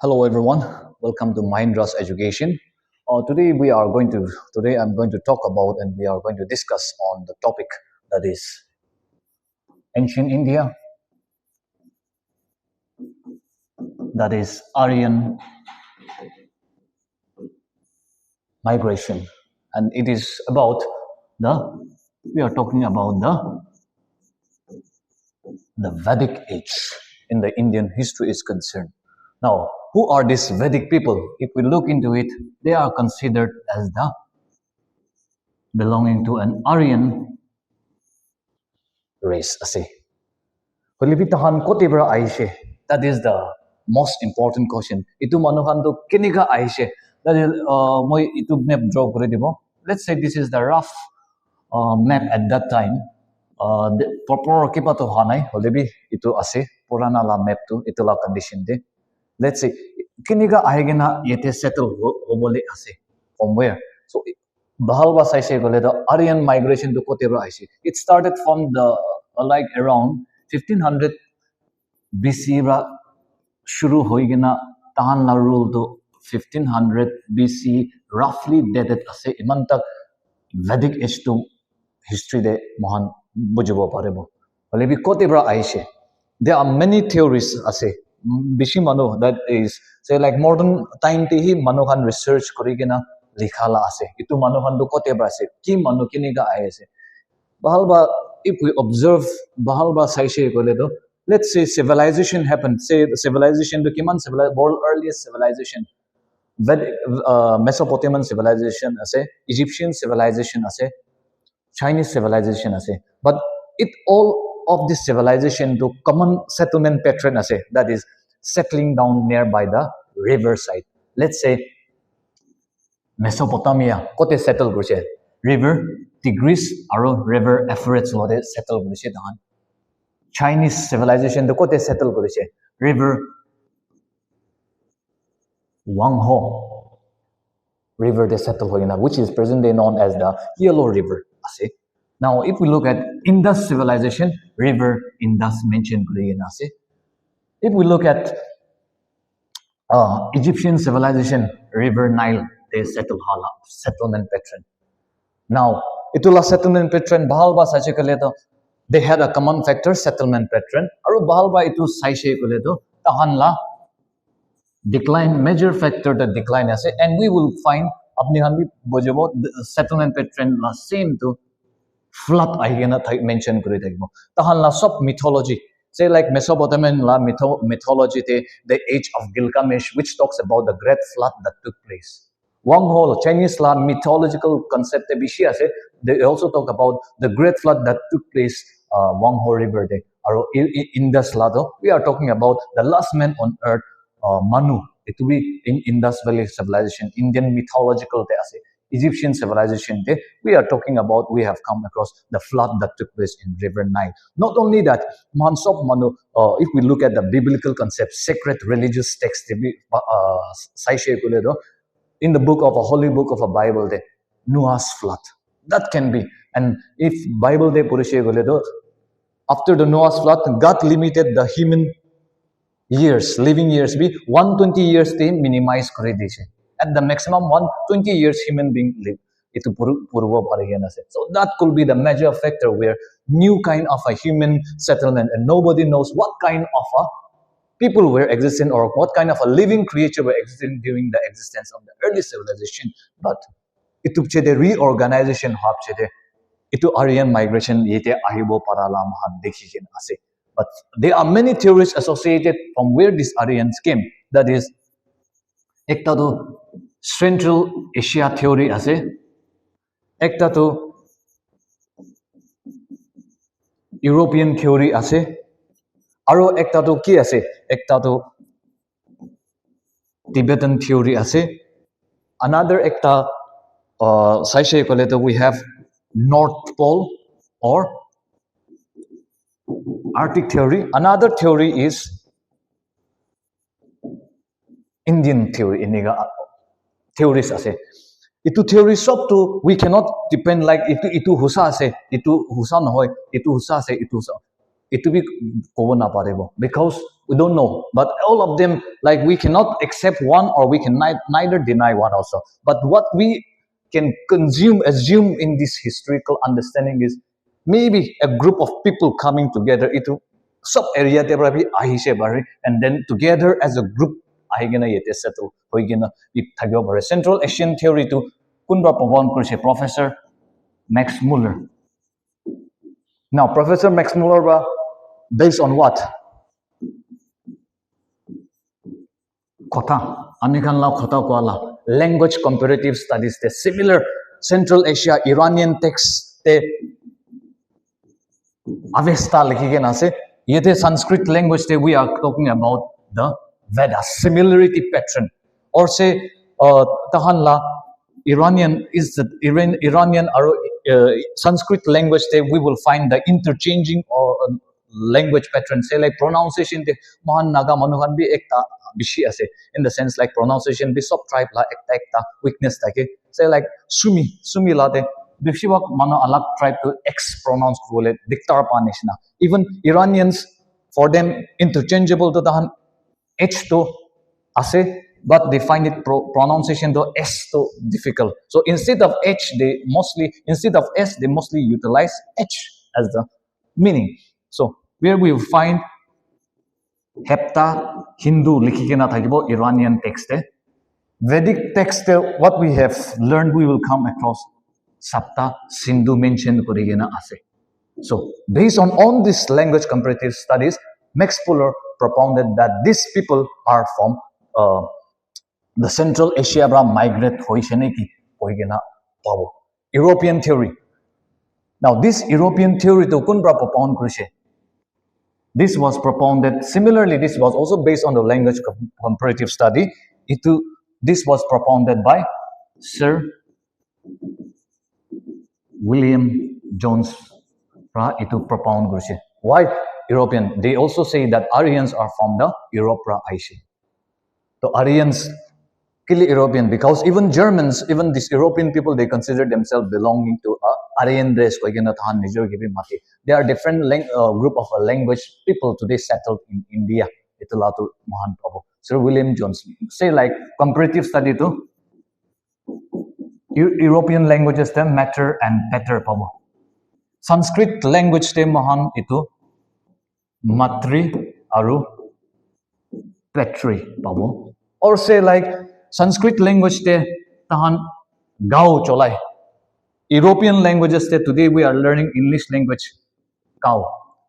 Hello everyone, welcome to Mahindra's Education. Today I'm going to talk about and we are going to discuss on the topic that is ancient India, that is Aryan migration, and it is about the we are talking about the Vedic age in the Indian history is concerned. Now, who are these Vedic people? If we look into it, they are considered as the belonging to an Aryan race. That is the most important question. Itu manuhan to kiniga aise. That is moi itu map draw kore dibo. Let's say this is the rough map at that time. Proper kipa to hanai holebi itu ase purana la map to itu la condition de. Let's say kiniga ahegena yete settle hobole ase from where. So bahalba saise gole the Aryan migration to kotebra aise. It started from the like around 1500 BC ra shuru hoigena tahan la rule to 1500 BC roughly dated ase iman tak Vedic age to history de mohan bujibo parebo holebi kotebra aise. There are many theories ase bishi manu that is say like modern time te hi manuhan research korigena likhala ase itu manuhan do kotebra ase ki manu kiniga aise bahalba. If we observe bahalba saishe gole do, let's say civilization happened. Say the civilization, the Kiman civilization, world earliest civilization, Mesopotamian civilization, Egyptian civilization, Chinese civilization, but it all of this civilization to common settlement pattern, that is settling down nearby the riverside. Let's say Mesopotamia, kote settle gurche river Tigris aro river Euphrates lode settle gurche dahan. Chinese civilization the kote settle gurche river Wangho river they settle hoina, which is presently known as the Yellow River. Now, if we look at Indus civilization, river Indus mentioned ase. If we look at Egyptian civilization, river Nile they settle hala settlement pattern. Now, itula settlement pattern bahalba sache kale to they had a common factor settlement pattern. Aru bahalba itu saise kale to tahan la decline major factor that decline ase, and we will find apni hanbi bojebo settlement pattern la same to flood ahigena mention kuri thakbo tahan la sob mythology. Say like Mesopotamian la mythology te the age of Gilgamesh, which talks about the great flood that took place. Wangho, Chinese la mythological concept bishi ase. They also talk about the great flood that took place Wangho River de. Aro Indus la do we are talking about the last man on earth, Manu. It will be in Indus Valley civilization, Indian mythological de ase. Egyptian civilization de we are talking about. We have come across the flood that took place in River Nile. Not only that, Mansop Manu. If we look at the biblical concept, sacred religious text, in the book of a holy book of a Bible, de Noah's flood. That can be. And if Bible de purishe goledo, after the Noah's flood, God limited the human years, living years be 120 years they minimize kore diche. At the maximum 120 years human being live. Itu purva parigena se. So that could be the major factor where new kind of a human settlement, and nobody knows what kind of a people were existing or what kind of a living creature were existing during the existence of the early civilization. But itu chede reorganization hab chede itu Aryan migration yete ahibo parala mahan dekhiken ase. But there are many theories associated from where these Aryans came. That is ekta to Central Asia theory ase, ekta to European theory ase, aro ekta to ki ase, ekta to Tibetan theory ase, another ekta saishe kole we have North Pole or Arctic theory. Another theory is Indian theory. Iniga theories ase. Itu theory sub to we cannot depend like itu husa ase, itu husa nohoy, itu husa ase, itu husa. Itu bi kobo na parebo because We don't know, but all of them, like, we cannot accept one or we can neither deny one also. But what we can assume in this historical understanding is maybe a group of people coming together into sub area te bari ahishe bari, and then together as a group ahigena yete settle hoigena it thagyo bari. Central Asian theory to kunba pavon kurse Professor Max Muller. Now Professor Max Muller ba based on what? Kota, amikan la kota ko la language comparative studies te similar Central Asia Iranian texts te Avesta likhi ke na se yete Sanskrit language te we are talking about the Vedas similarity pattern, or say tahan la Iranian is the Iranian or Sanskrit language te we will find the interchanging or language pattern, say like pronunciation te mahan naga manuhan bi ekta bishi ase, in the sense like pronunciation bi sub tribe la ekta weakness take, say like sumi la te Bishwak mano alag tribe to X pronounce kule diktar panishna. Even Iranians, for them interchangeable to the H to ase, but they find it pronunciation to S to difficult. So instead of H, instead of S, they mostly utilize H as the meaning. So where we will find Hepta Hindu likhikena thakibo Iranian text. Vedic text, what we have learned, we will come across Sapta Sindhu mentioned korigena ase. So based on this language comparative studies, Max Muller propounded that these people are from the Central Asia bra migrate hoisheneki korigena pabo. European theory. Now this European theory to kun bra propound kurise. This was propounded similarly. This was also based on the language comparative study. This was propounded by Sir William Jones itu propound kurse. Why European? They also say that Aryans are from the Europe Asia. So Aryans kill European, because even Germans, even these European people, they consider themselves belonging to Aryan race. They are different group of language people today settled in India. Itulatu Mohan Prabhu. Sir William Jones say like comparative study to European languages them matter and better pabo. Sanskrit language te mahan itu matri aru petri pabo. Or say like Sanskrit language te tahan gao cholai. European languages te today we are learning English language gao.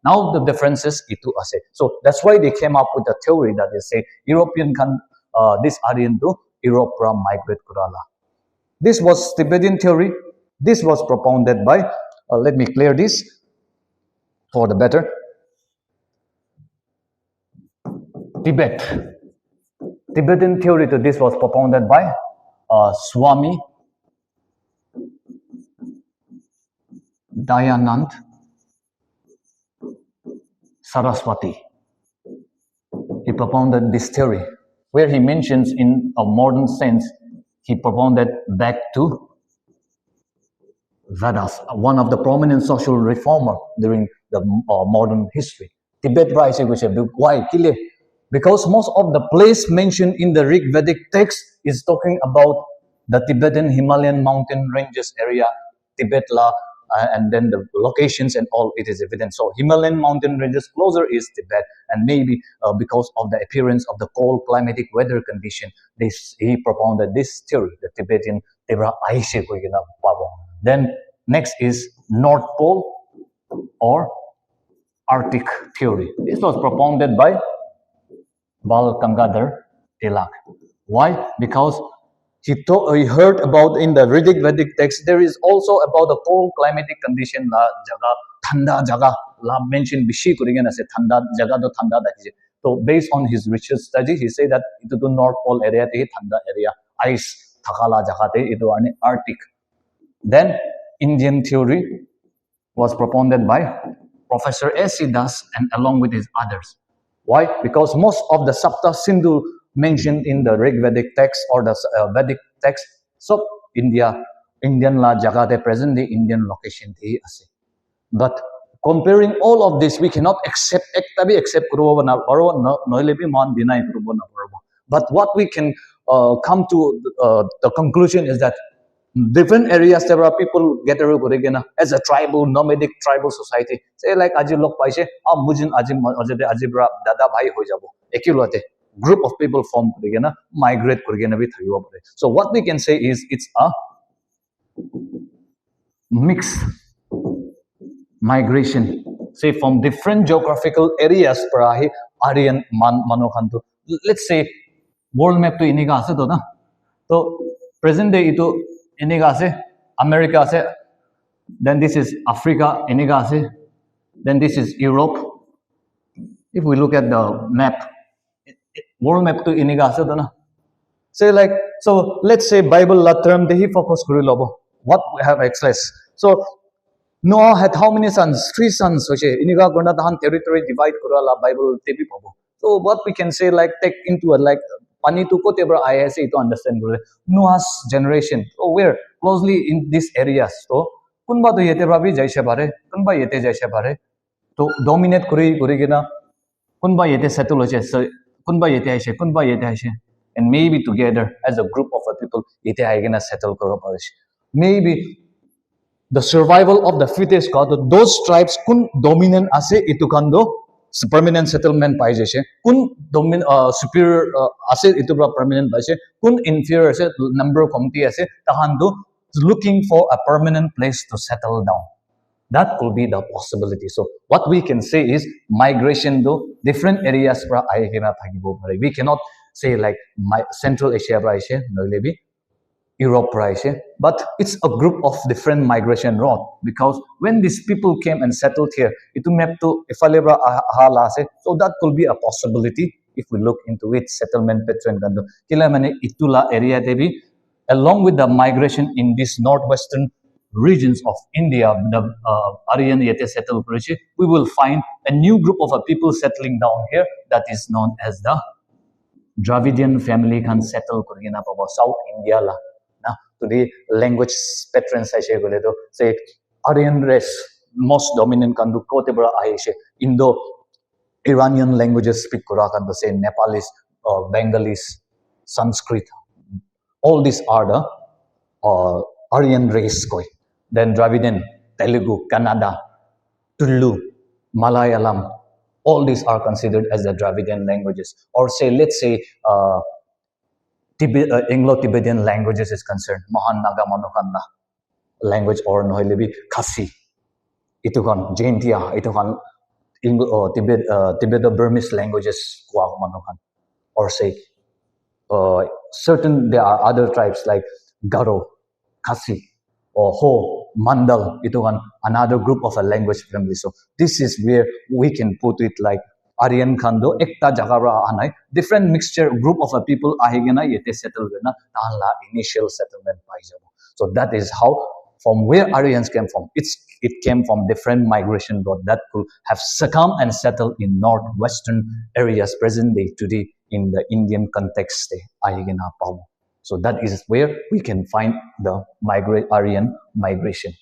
Now the difference is itu ase. So that's why they came up with the theory that they say European can this Aryan to Europe migrate kurala. This was Tibetan theory. This was propounded by, let me clear this for the better. Tibet. Tibetan theory to this was propounded by Swami Dayanand Saraswati. He propounded this theory, where he mentions in a modern sense, he propounded back to Vedas, one of the prominent social reformer during the modern history. Tibet rising, why? Because most of the place mentioned in the Rig Vedic text is talking about the Tibetan Himalayan mountain ranges area, Tibet la, and then the locations and all, it is evident. So Himalayan mountain ranges closer is Tibet, and maybe because of the appearance of the cold climatic weather condition, he propounded this theory, the Tibetan Tibra Aishe. Then next is North Pole or Arctic theory. This was propounded by Bal Gangadhar Tilak. Why? Because he heard about in the Vedic text, there is also about the cold climatic condition la jaga, thanda jaga la mentioned bishi kurigen ase thanda jaga do thanda dakije. So based on his research study, he said that itu the North Pole area te thanda area, ice thakala jaga te itu ane Arctic. Then Indian theory was propounded by Professor S.C. Das and along with his others. Why? Because most of the Sapta Sindhu mentioned in the Rig Vedic text or the Vedic text, so Indian la jagate present the Indian location the ase. But Comparing all of this, we cannot accept ektabi accept kurubo na paro noile bi man deny kurubo na paro. But what we can come to the conclusion is that different areas there are people get as a tribal nomadic tribal society. Say like aji lok paise mujin aji bra dada bhai ho jabo ekilote group of people form migrate bi thagibo pare. So what we can say is it's a mixed migration, say from different geographical areas parahi Aryan manokhantu. Let's say world map to iniga ase to na. So present day ito iniga ase America ase, then this is Africa iniga ase, then this is Europe. If we look at the map, world map to iniga ase to na. Say like, so let's say Bible la term dehi focus kuri lobo. What we have access. So Noah had how many sons? 3 sons. Iniga gona tahan territory divide kurala Bible tebi pabo. So what we can say like take into a like pani to ko tebra ISA to understand Noah's generation. So we're closely in these areas. So kunba to yete babi jaise bare, kunba yete jaise bare. To dominate kuri gina kunba yete settle hoche, kunba yete aise, kunba yete aise. And maybe together as a group of people yete aigena settle karo parish. Maybe the survival of the fittest ka those tribes kun dominant ase itu kando permanent settlement pai jese kun superior ase itu permanent ase kun inferior ase number community ase tahando looking for a permanent place to settle down. That could be the possibility. So what we can say is migration do different areas pra aigena thagibo pare. We cannot say like my Central Asia pra aise noilebi Europe rise, but it's a group of different migration route because when these people came and settled here, itu map to ifalebra halase, so that could be a possibility if we look into it settlement pattern kando. Kila mane itula area debi along with the migration in these northwestern regions of India, the Aryan yete settled, we will find a new group of people settling down here that is known as the Dravidian family can settle kurigina pabo South India la. Now, today language patterns say Aryan race most dominant kandu kotebra aishe Indo Iranian languages speak kura kandu say Nepalese, Bengalese, Sanskrit. All these are the Aryan race koi. Then Dravidian, Telugu, Kannada, Tulu, Malayalam. All these are considered as the Dravidian languages. Or say, let's say Anglo-Tibetan languages is concerned, Mahan Naga Manokanna language or Nohelebi Khasi, Itukan, Jaintia, Itukan, Tibeto-Burmese languages, Manokan. Or say, certain, there are other tribes like Garo, Khasi, or Ho, Mandal, Itukan, another group of a language family. So this is where we can put it like Aryan Khando, ekta jagara anai, different mixture group of a people ahigena yete settle gana tahanla initial settlement paijabo. So that is how from where Aryans came from. It came from different migration route that could have succumbed and settled in northwestern areas present day today in the Indian context ahigena pao. So that is where we can find the Aryan migration.